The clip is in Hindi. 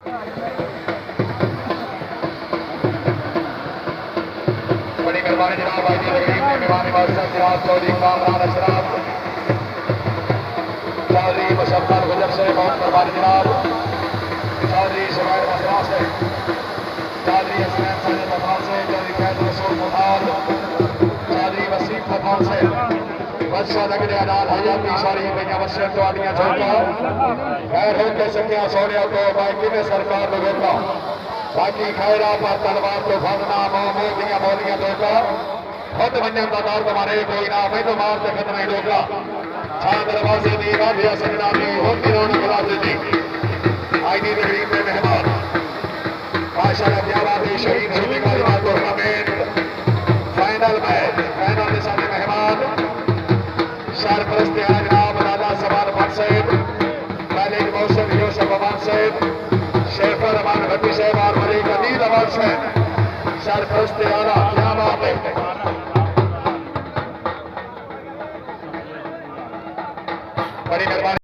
बड़ी मेहरबानी जनाब भाई जी मेहरबानी मास्टर जनाब चौधरी कामरान अशरफ चौधरी मुशक्कल गुजर से बहुत मेहरबानी जनाब चौधरी शुबैर मसरा से चौधरी हसनैन साजिद मकान से चौधरी कैद रसूल मुहाल चौधरी वसीम मकान से वर्षा लगने आजाद हजाती सारी भैया वश्य तो आदियां चौका खैर होते सकिया सोने को बाकी में सरकार को रोका बाकी खैरा पर तलवार को भागना मोदियां मोदियां धोखा खुद वंजन का दौर तुम्हारे कोई ना मैं तो मार से खत्म ही रोका छा दरवाजे दी राधिया सजना दी होती रौनक राजे दी आई दी तकरीब में मेहमान माशाअल्लाह क्या बात है शहीद होने का टूर्नामेंट फाइनल मैच फाइनल के साथ मेहमान सरपरस्त जनाब दादा सवाल अमान साहब मालिक मौसम यूसुफ अमान साहब शेफर अमान भट्टी साहब और मलिक अदील अमान साहब सरपरस्त आला क्या बात है बड़ी मेहरबानी।